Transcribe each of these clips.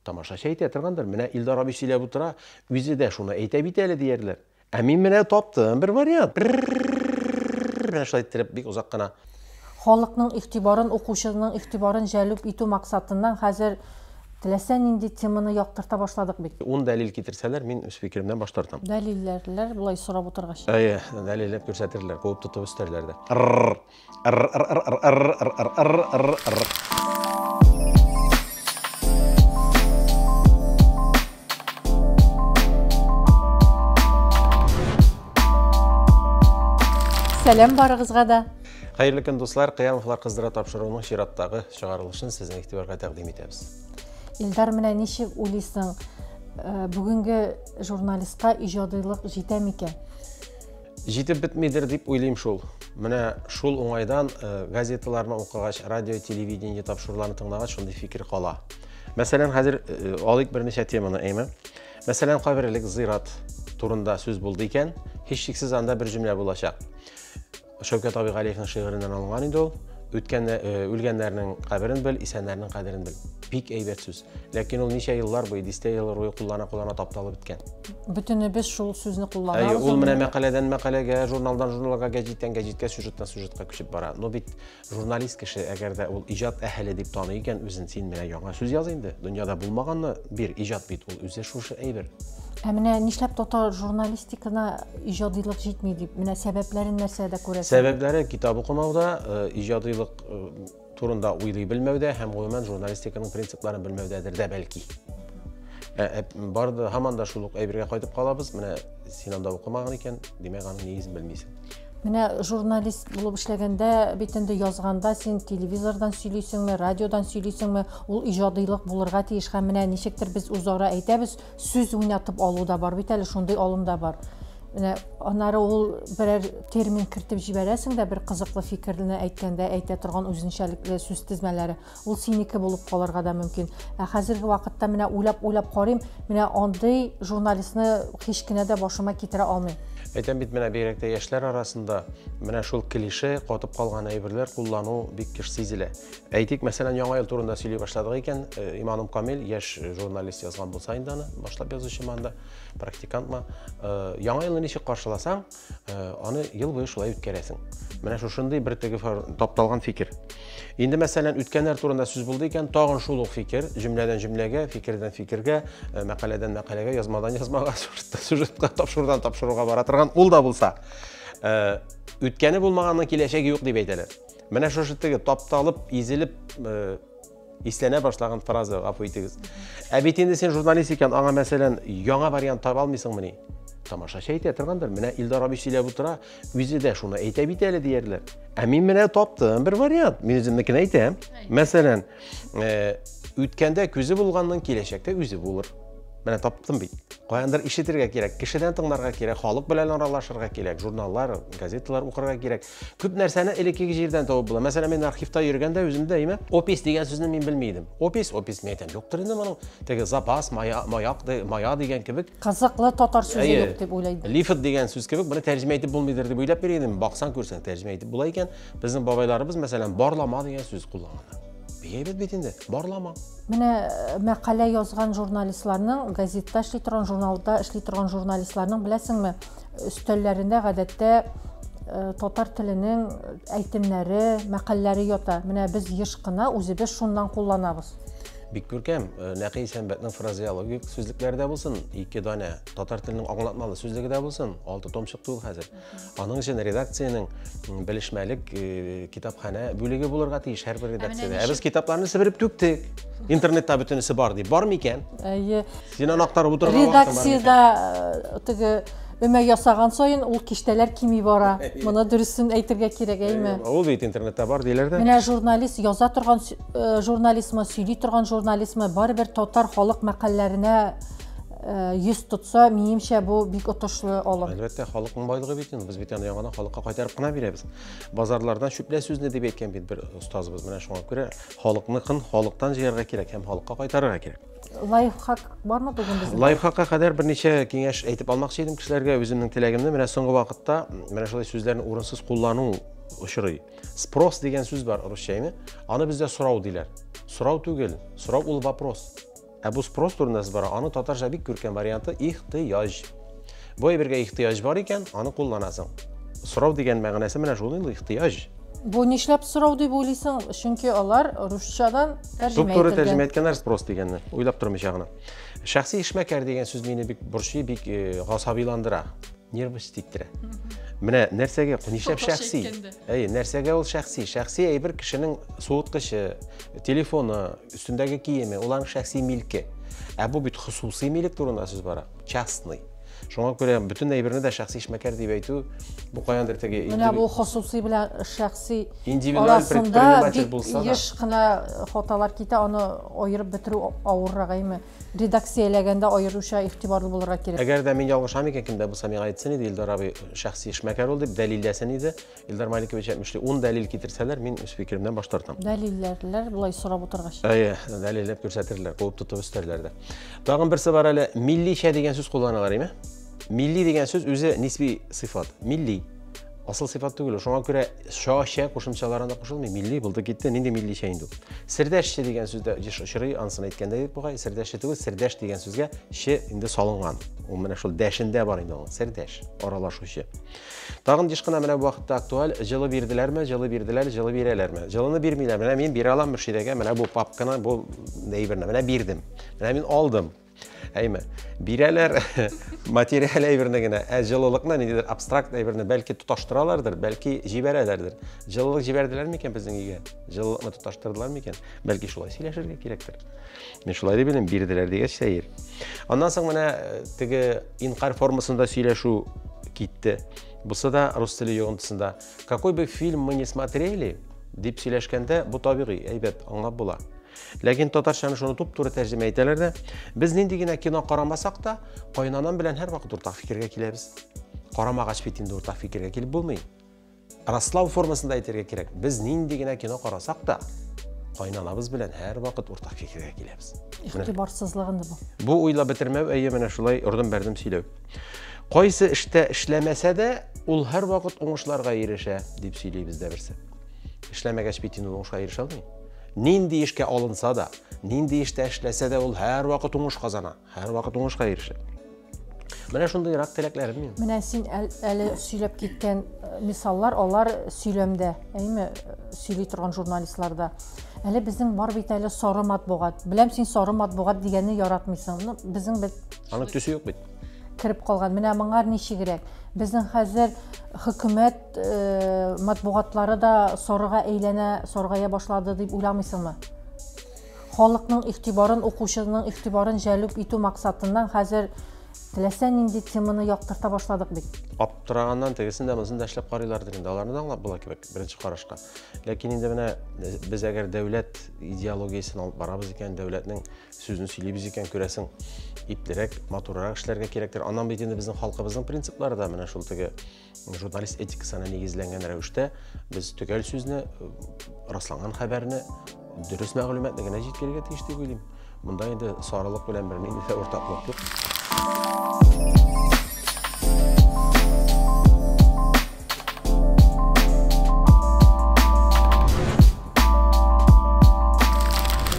Тамашачы әйтә торгандыр. Менә Илдар абый сөйләп утыра, үзе дә шуны әйтә бит әле диярләр. Ә мин менә таптым бер вариант. Менә шулай иттереп бик узак кына. Халыкның игътибарын, укучының игътибарын җәлеп итү максатыннан хәзер теләсә нинди теманы яктырта башладык бит. 10 дәлил китерсәләр, мин үз фикеремнән баш тартам. Дәлилләр булай сорап утыргач. Әйе, дәлилләп күрсәтерләр, куып тотып өстәрләр дә. Сәлам барыгызга да. Хәерле көн дуслар, Кыямовлар кыздыра тапшыруының чираттагы чыгарылышын сезнең игътибарга тәкъдим итәбез. Илдар, менә ничек уйлыйсың, бүгенге журналистка иҗадилык җитә микән? Җитеп бетмидер дип уйлыйм шул. Менә шул уңайдан газеталарны укыгач, радио, телевидение тапшыруларны тыңлагач, шундый фикер кала. Мәсәлән, хәзер алыйк берничә теманы әйме. Мәсәлән, каберлек зират турында сүз булды икән, һичшиксез анда бер җөмлә булачак. Шәүкәт Абигалиевның шигыреннән алынган инде ул. Үлгәннәрнең каберен бел, исәннәрнең кадерен бел. Бик әйбәт сүз. Ләкин ул ничә еллар буе, 10 еллар буе куллана тапталып беткән. Бөтенебез шул сүзне кулланабыз. Ул менә мәкаләдән мәкаләгә, журналдан журналга, гәҗиттән гәҗиткә, сюжеттан сюжетка күчеп бара. Но бит журналист кеше, әгәр дә ул иҗат әһеле дип таный икән, үзен син менә яңа сүз яз инде. Дөньяда булмаганны бир, иҗат бит ул үзе шушы әйбер. Ә менә нишләп татар журналистикана иҗадилык җитми дип, менә сәбәпләрен нәрсәдә күрәсең? Сәбәпләре китап укымауда, иҗадилык турында уйлый белмәүдә һәм гомумән журналистиканың принципларын белмәүдәдер дә бәлки. Барды һаман да шул ук әйбергә кайтып калабыз. Менә син анда укымаган икән, димәк аның нигезен белмисең. Менә журналист булып эшләгәндә, бит инде язганда син телевизордан сөйлисеңме, радиодан сөйлисеңме, ул иҗадилык булырга тиеш. Һәм менә ничектер без үзара әйтәбез, сүз уйнатып алу да бар бит әле, шундый алым да бар. Менә аннары ул берәр термин кертеп җибәрәсең дә, бер кызыклы фикерне әйткәндә әйтә торган үзенчәлекле сүз тезмәләре. Ул синеке булып калырга да мөмкин. Ә хәзерге вакытта менә уйлап карыйм, менә андый журналистны һич кенә дә башыма китерә алмыйм. Әйтәм бит, менә бигрәк тә яшьләр арасында менә шул клише, катып калган әйберләр куллану бик кеш сизелә. Әйтик, мәсәлән, яңа ел турында сөйли башладык икән, Иманым Камил, яшь журналист язган булса инде аны, башлап язучы манда, практикантма. Яңа елны ничек каршыласаң, аны ел буе шулай үткәрәсең. Менә шушындый бер теге тапталган фикер. Инде мәсәлән, үткәннәр турында сүз булды икән, тагын шул ук фикер, җөмләдән җөмләгә, фикердән фикергә, мәкаләдән мәкаләгә, язмадан язмага, сюжетка тапшырудан тапшыруга бара торган ул да булса, үткәне булмаганның киләчәге юк дип әйтәләр. Менә шушы теге тапталып, изелеп исләнә башлаган фраза, гафу итегез. Ә бит инде син журналист икән, аңа мәсәлән яңа вариант таба алмыйсыңмы ни? Тамашачы әйтә торгандыр. Менә Илдар абый сөйләп утыра, үзе дә шуны әйтә бит әле диярләр. Ә мин менә таптым бер вариант. Мин үземнекен әйтәм. Мәсәлән, үткәндә күзе булганның киләчәктә үзе булыр. Менә таптым бит. Каяндыр ишетергә кирәк, кешедән тыңларга кирәк, халык белән аралашырга кирәк, журналлар, газеталар укырга кирәк. Күп нәрсәне элекке җирдән табып була. Мәсәлән, мен архивта йөргәндә үземдә әйме, опис дигән сүзне мин белмидем. Опис мәйтәм. Юктыр инде моның. Теге запас, мая дигән кебек. Кызыклы татар сүзе юк дип уйлыйм. Лифт дигән сүз кебек, моны тәрҗемә итеп булмыйдыр дип уйлап йөридем. Баксаң күрсәң, тәрҗемә итеп була икән. Безнең бабайларыбыз мәсәлән барлама дигән сүз кулланган. Бигәйбәт бит инде, барлама. Менә мәкалә язган журналистларның, газетта эшли торган, журналда эшли торган журналистларның, беләсеңме, өстәлләрендә гадәттә татар теленең әйтемнәре, мәкаләләре ята. Менә без еш кына үзебез шуннан кулланабыз. Бик күркәм, Нәкый Сәнбәтнең фразеологик сүзлекләрдә булсын, 2 дана татар теленең аңлатмалы сүзлеге булсын, 6 томчык түгел хәзер. Аның өчен редакциянең белешмәлек китапханә бүлеге булырга тиеш һәрбер редакциядә. Ә без китапларны сибереп түктек. Интернетта бөтенесе бар дип, бармы икән? Син аны актарып утырган редакциядә теге өмә ясаган саен ул киштәләр кими бара. Моны дөресен әйтергә кирәк, әйме? Ул бит интернетта бар диләр дә. Менә журналист яза торган журналистмы, сөйли торган журналистмы барыбер татар халык мәкаләләренә йөз тотса, минемчә бу бик отышлы алым. Әлбәттә, халыкның байлыгы бит инде. Без бит аны яңадан халыкка кайтарып кына бирәбез. Базарлардан чүплә сүзне дип әйткән бит бер остазыбыз. Менә шуңа күрә халыкныкын халыктан җыярга кирәк һәм халыкка кайтарырга кирәк. Лайфхак бармы бүген бездә? Лайфхакка кадәр берничә киңәш әйтеп алмакчы идем кешеләргә үземнең теләгемне. Менә соңгы вакытта менә шулай сүзләрне урынсыз куллану очрый. Спрос дигән сүз бар русча, аны бездә сорау диләр. Сорау түгел, сорау ул вопрос. Бу спрос турында сүз бара. Аны татарча бик күркәм варианты ихтыяҗ. Бу әйбергә ихтыяҗ бар икән, аны кулланасың. Сорау дигән мәгънәсе менә шул инде ихтыяҗ. Бу нишләп сорау дип уйлыйсың? Чөнки алар русчадан тәрҗемә Туп-туры ителгән. тәрҗемә иткәннәр спрос дигәнне, уйлап тормыйча гына. Шәхси эшмәкәр дигән сүз мине бик борчый, бик гасабиландыра, нервы тиктирә. Менә нәрсәгә нишләп шәхси? Нәрсәгә ул шәхси? Шәхси әйбер кешенең суыткычы, телефоны, өстендәге киеме, уларның шәхси милке. Бу бит хусусый милек турында сүз бара, частный. Шуңа күрә бүтән әйберне дә шәхси эшмәкәр дип әйтү, бу каяндыр теге Менә бу хусусый белән шәхси индивидуаль предприниматель булса да. Еш кына хаталар китә, аны аерып бетерү авыррагаймы? Редакцияләгәндә аеруча игътибарлы булырга кирәк. Әгәр дә мин ялгышам икән, кемдә булса миңа әйтсен иде, Илдар абый шәхси эшмәкәр ул дип дәлилләсен иде. Илдар Маликович әйтмешли, 10 дәлил китерсәләр, мин үз фикеремнән баш тартам. Дәлилләрләр булай сорап утыргач. Дәлилләп күрсәтерләр, куып тотып өстәрләр дә. Тагын берсе бар әле, милличә дигән сүз кулланалар, име? Milli дигән сүз үзе нисби сыйфат. Milli. Асыл сыйфат түгел. Шуңа күрә шаша кушымчаларында кушылмый. Milli булды китте. Нинди милличә инде. Сердәшче дигән сүздә шырый ансын әйткәндә бугай сердәшче түгел, сердәш дигән сүзгә ше инде салынган. Ул менә шул дәшендә бар инде ул. Сердәш, аралашучы. Тагын дишкына менә бу вакытта актуаль, җылы бирделәрме, җылы бирделәр, җылы бирәләрме? Җылыны бирмиләр. Менә мин бирә алам Мөршидәгә, менә бу папканы, бу әйберне менә бирдем. Менә мин алдым. Әйме, бирәләр материаль әйберне генә, җылылыкны ниндидер абстракт әйберне бәлки тоташтыралардыр, бәлки җибәрәләрдер. Җылылык җибәрделәр микән безнең өйгә? Җылылыкны тоташтырдылар микән? Бәлки шулай сөйләшергә кирәктер. Мин шулай дип беләм, бирделәр дигәч сәер. Аннан соң менә теге инкар формасында сөйләшү китте. Бусы да рус теле йогынтысында. Какой бы фильм мы не смотрели, дип сөйләшкәндә, бу табигый, әйбәт, аңлап була. Ләкин татарчаны шуны туп-туры тәрҗемә итәләр дә, без нинди генә кино карамасак та, кайнанам белән һәр вакыт уртак фикергә киләбез. Карамагач бит инде уртак фикергә килеп булмый. Раслау формасында әйтергә кирәк. Без нинди генә кино карасак та, кайнанабыз белән һәр вакыт уртак фикергә киләбез. Игътибарсызлыгынды бу. Бу уйлап бетермәү, әйе, менә шулай урдым-бәрдем сөйләү. Кайсы эштә эшләмәсә дә, ул һәр вакыт уңышларга ирешә, дип сөйли бездә берсе. Эшләмәгәч бит инде уңышка ирешә алмый. Нинди эшкә алынса да, нинди эштә эшләсә дә, ул һәр вакыт уңыш казана, һәр вакыт уңышка ирешә. Менә шундый рак теләкләрем мин. Менә син әле сөйләп киткән мисаллар, алар сөйләмдә, әйме, сөйли торган журналистларда. Әле безнең бар бит әле сары матбугат. Беләм, син сары матбугат дигәнне яратмыйсың. Безнең бит Аның төсе юк бит. Кирип калган. Менә моңар ничегрәк. Безнең хәзер хөкүмәт матбугатлары да сарыга әйләнә, саргая башлады дип уйламыйсыңмы? Халыкның игътибарын, укучының игътибарын җәлеп итү максатыннан хәзер теләсә нинди теманы яктырта башладык бит. Аптыраганнан тегесен дә монысын да эшләп карыйлардыр инде. Аларны да аңлап була кебек беренче карашка. Ләкин инде менә без әгәр дәүләт идеологиясен алып барабыз икән, дәүләтнең сүзен сөйлибез икән, күрәсең, иплерәк, матуррак эшләргә кирәктер. Аннан бит инде безнең халкыбызның принциплары да менә шул теге журналист этикасына нигезләнгән рәвештә без төгәл сүзне, расланган хәбәрне, дөрес мәгълүматны генә җиткерергә тиеш дип уйлыйм. Монда инде сарылык белән бер нинди дә уртаклык юк.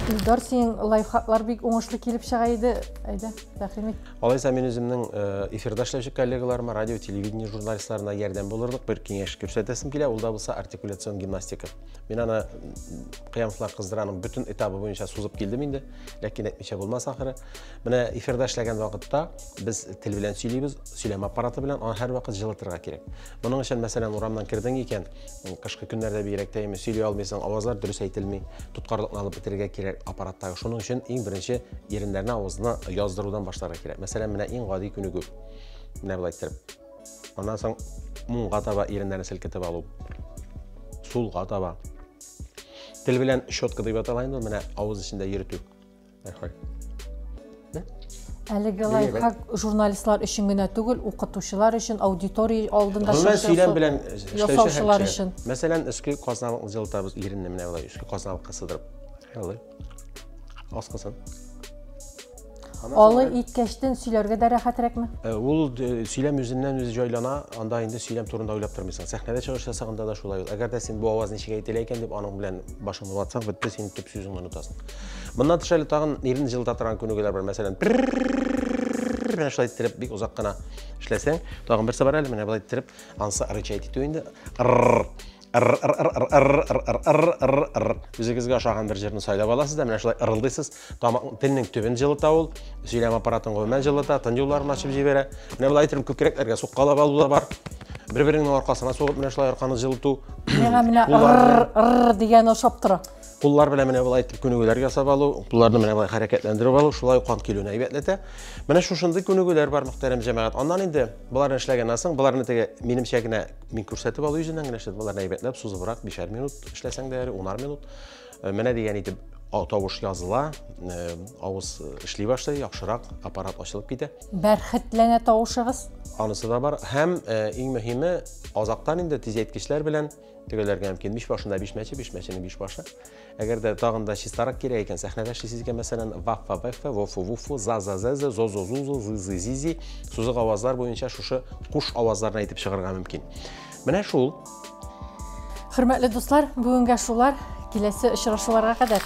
Илдар, син лайфхаклар бик уңышлы килеп чыга иде. Әйдә, тәкъдим ит. Алайса мин үземнең эфирдә эшләүче коллегаларыма, радио, телевидение журналистларына ярдәм булырлык бер киңәш күрсәтәсем килә. Ул да булса артикуляцион гимнастика. Мин аны кыямсызлар кыздыраның бүтән этабы буенча сузып килдем инде, ләкин әйтмичә булмас ахыры. Менә эфирдә эшләгән вакытта без тел белән сөйлибез, сөйләм аппараты белән аны һәр вакыт җылытырга кирәк. Моның өчен мәсәлән урамнан кирдең икән, кышкы көннәрдә бигрәк тә сөйли алмыйсың, авазлар дөрес әйтелми, тоткарлыкны алып бетергә кирәк аппараттагы. Шуның өчен иң беренче иреннәрне авызны яздырудан башларга кирәк. Мәсәлән, менә иң гади күнегү. Менә булай итеп. Аннан соң муңга таба иреннәрне селкетеп алу. Сулга таба. Тел белән щетка дип аталган инде, менә авыз эчендә йөртү. Әлеге лайфхак журналистлар өчен генә түгел, укытучылар өчен, аудитория алдында сөйләм белән ясаучылар өчен. Мәсәлән, өске казналыкны җылытабыз, иренне менә булай өске казналыкка сыдырып. Алай. Аскысын. Алы иткәштен сөйләргә дә рәхәтрәкме? Ул сөйләм үзеннән үзе җайлана, анда инде сөйләм турында уйлап тормыйсың. Сәхнәдә чыгыш ясаганда да шулай ул. Әгәр дә син бу аваз ничек әйтелә икән дип аның белән башыңны ватсаң, бетте, син төп сүзеңне унутасың. Моннан тыш әле тагын ирен җылыта торган күнегүләр бар. Мәсәлән, менә шулай иттереп бик узак кына эшләсәң, тагын берсе бар әле, менә булай иттереп, ансы рычать итү инде. Үзегезгә ошаган бер җырны сайлап аласыз да, менә шулай ырылдыйсыз. Телнең төбен җылыта ул, сөйләм аппаратын гомумән җылыта, тын юлларын ачып җибәрә. Менә булай иттереп күкрәкләргә суккалап алу да бар. Бер-береңнең аркасына сугып менә шулай арканы җылыту. Менә дигән ошап тора. Куллар белән менә булай итеп күнегүләр ясап алу, кулларны менә булай хәрәкәтләндереп алу, шулай кан килүне әйбәтләтә. Менә шушындый күнегүләр бар, мөхтәрәм җәмәгать. Аннан инде буларны эшләгәннән соң, буларны теге минемчә генә мин күрсәтеп алу үзеннән генә эшләп, буларны әйбәтләп, сузыбрак 5 минут эшләсәң дә, 10 минут. Менә дигән итеп тавыш языла, авыз эшли башлый, яхшырак аппарат ачылып китә. Бәрхетләнә тавышыгыз. Анысы да бар. Һәм иң мөһиме, азактан инде тизәйткечләр белән тегеләргә мөмкин 5 башында 5 мәче, 5 мәченең 5 башы. Әгәр дә тагын да чистарак кирәк икән, сәхнәдә эшлисез икән, мәсәлән, ваффа, ваффа, вофу, вуфу, за, зо, зузу, зы, зизи, сузык авазлар буенча шушы куш авазларын әйтеп чыгарга мөмкин. Менә шул. Хөрмәтле дуслар, бүгенгә шулар. Киләсе очрашуларга кадәр